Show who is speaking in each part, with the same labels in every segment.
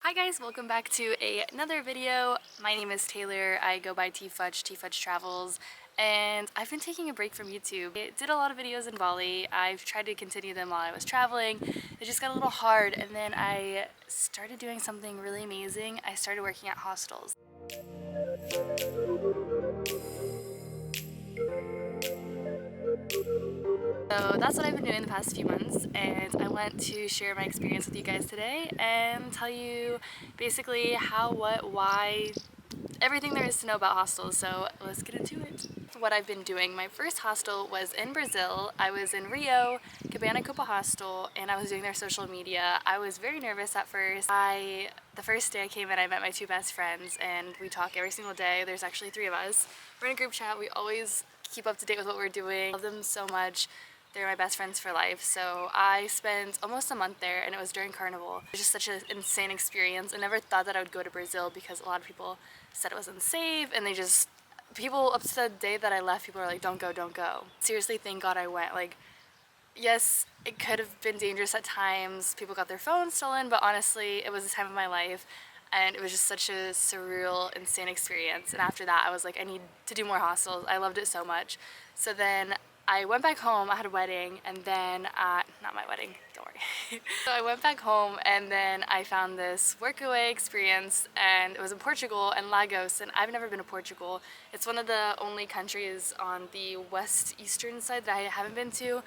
Speaker 1: Hi guys, welcome back to another video. My name is Taylor. I go by T-Fudge Travels, and I've been taking a break from YouTube. I did a lot of videos in Bali. I've tried to continue them while I was traveling. It just got a little hard, and then I started doing something really amazing. I started working at hostels. So that's what I've been doing the past few months, and I want to share my experience with you guys today and tell you basically how, what, why, everything there is to know about hostels. So let's get into it. What I've been doing, my first hostel was in Brazil. I was in Rio, Cabana Copa Hostel, and I was doing their social media. I was very nervous at first. The first day I came in, I met my two best friends, and we talk every single day. There's actually 3 of us. We're in a group chat. We always keep up to date with what we're doing. I love them so much. They're my best friends for life. So I spent almost a month there, and it was during Carnival. It was just such an insane experience. I never thought that I would go to Brazil because a lot of people said it was unsafe, and people up to the day that I left, people were like, don't go, don't go. Seriously, thank God I went. Like, yes, it could have been dangerous at times. People got their phones stolen, but honestly, it was the time of my life, and it was just such a surreal, insane experience. And after that, I was like, I need to do more hostels. I loved it so much. So then I went back home. I had a wedding, and then, not my wedding, don't worry. So I went back home, and then I found this workaway experience, and it was in Portugal and Lagos, and I've never been to Portugal. It's one of the only countries on the west eastern side that I haven't been to,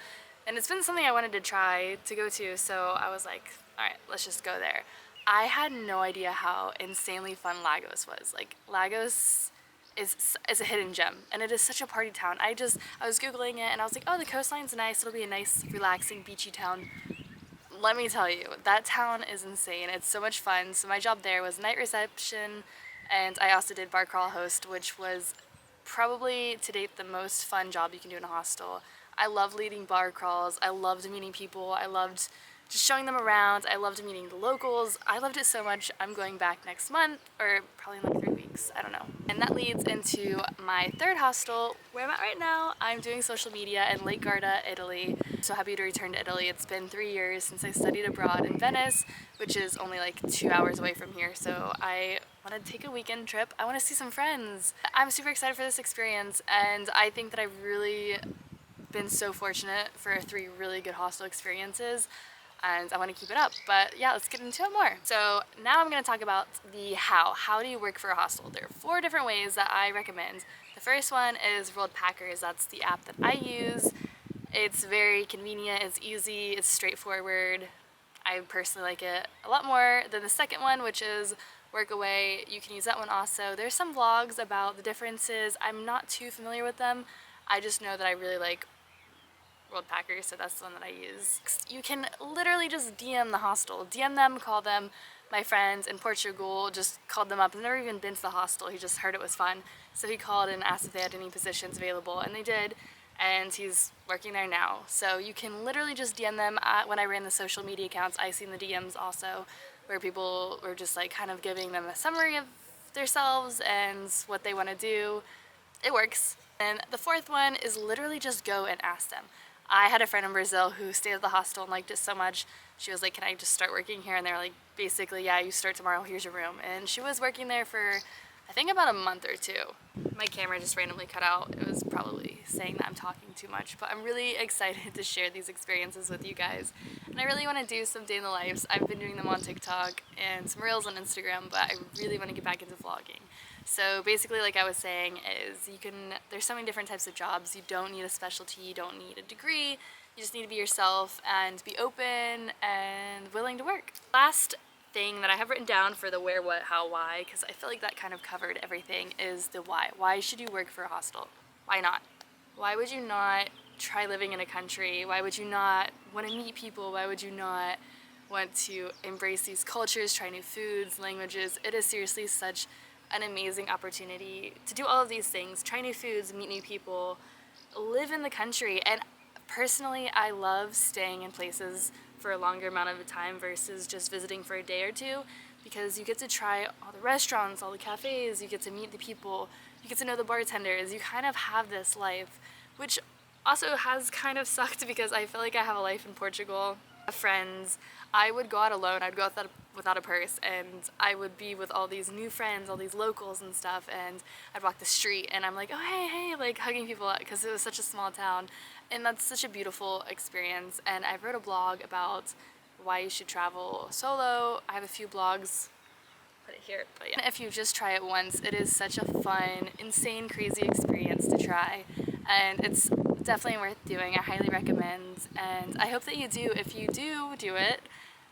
Speaker 1: and it's been something I wanted to try to go to, so I was like, all right, let's just go there. I had no idea how insanely fun Lagos was. Like, Lagos is a hidden gem, and it is such a party town. I was Googling it, and I was like, oh, the coastline's nice, it'll be a nice, relaxing, beachy town. Let me tell you, that town is insane. It's so much fun. So my job there was night reception, and I also did bar crawl host, which was probably to date the most fun job you can do in a hostel. I love leading bar crawls. I loved meeting people. I loved just showing them around. I loved meeting the locals. I loved it so much. I'm going back next month, or probably in like 3 weeks. I don't know. And that leads into my third hostel, where I'm at right now. I'm doing social media in Lake Garda, Italy. So happy to return to Italy. It's been 3 years since I studied abroad in Venice, which is only like 2 hours away from here. So I want to take a weekend trip. I want to see some friends. I'm super excited for this experience, and I think that I've really been so fortunate for 3 really good hostel experiences, and I want to keep it up. But yeah, let's get into it more. So now I'm going to talk about the how. How do you work for a hostel? There are 4 different ways that I recommend. The first one is World Packers. That's the app that I use. It's very convenient, it's easy, it's straightforward. I personally like it a lot more than the second one, which is Workaway. You can use that one also. There's some vlogs about the differences. I'm not too familiar with them. I just know that I really like World Packers, so that's the one that I use. You can literally just DM the hostel. DM them, call them. My friend in Portugal just called them up. I've never even been to the hostel. He just heard it was fun. So he called and asked if they had any positions available, and they did. And he's working there now. So you can literally just DM them. When I ran the social media accounts, I seen the DMs also, where people were just like kind of giving them a summary of themselves and what they want to do. It works. And the fourth one is literally just go and ask them. I had a friend in Brazil who stayed at the hostel and liked it so much. She was like, can I just start working here? And they're like, basically, yeah, you start tomorrow, here's your room. And she was working there for, I think, about a month or 2. My camera just randomly cut out. It was probably saying that I'm talking too much, but I'm really excited to share these experiences with you guys. And I really want to do some day in the lives. I've been doing them on TikTok and some reels on Instagram, but I really want to get back into vlogging. So basically, like I was saying, is there's so many different types of jobs. You don't need a specialty, you don't need a degree, you just need to be yourself and be open and willing to work. Last thing that I have written down for the where, what, how, why, because I feel like that kind of covered everything, is the why. Why should you work for a hostel? Why not? Why would you not try living in a country? Why would you not want to meet people? Why would you not want to embrace these cultures, try new foods, languages? It is seriously such an amazing opportunity to do all of these things, try new foods, meet new people, live in the country. And personally, I love staying in places for a longer amount of time versus just visiting for a day or 2, because you get to try all the restaurants, all the cafes, you get to meet the people, you get to know the bartenders, you kind of have this life, which also has kind of sucked because I feel like I have a life in Portugal, friends. I would go out alone. I'd go without a purse, and I would be with all these new friends, all these locals and stuff, and I'd walk the street and I'm like, oh hey, like hugging people because it was such a small town, and that's such a beautiful experience. And I wrote a blog about why you should travel solo. I have a few blogs, put it here, but yeah. If you just try it once, it is such a fun, insane, crazy experience to try, and it's definitely worth doing. I highly recommend, and I hope that you do. If you do it,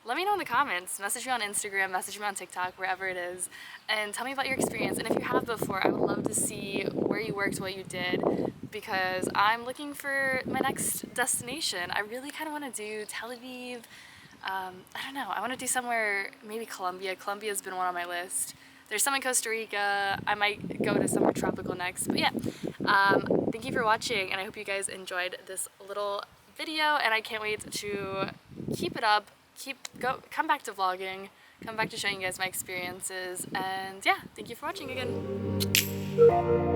Speaker 1: let me know in the comments. Message me on Instagram, message me on TikTok, wherever it is, and tell me about your experience. And if you have before, I would love to see where you worked, what you did, because I'm looking for my next destination. I really kind of want to do Tel Aviv. I don't know. I want to do somewhere, maybe Colombia. Colombia's been one on my list. There's some in Costa Rica. I might go to somewhere tropical next. But yeah, thank you for watching, and I hope you guys enjoyed this little video, and I can't wait to keep it up. Come back to vlogging, come back to showing you guys my experiences, and yeah, thank you for watching again.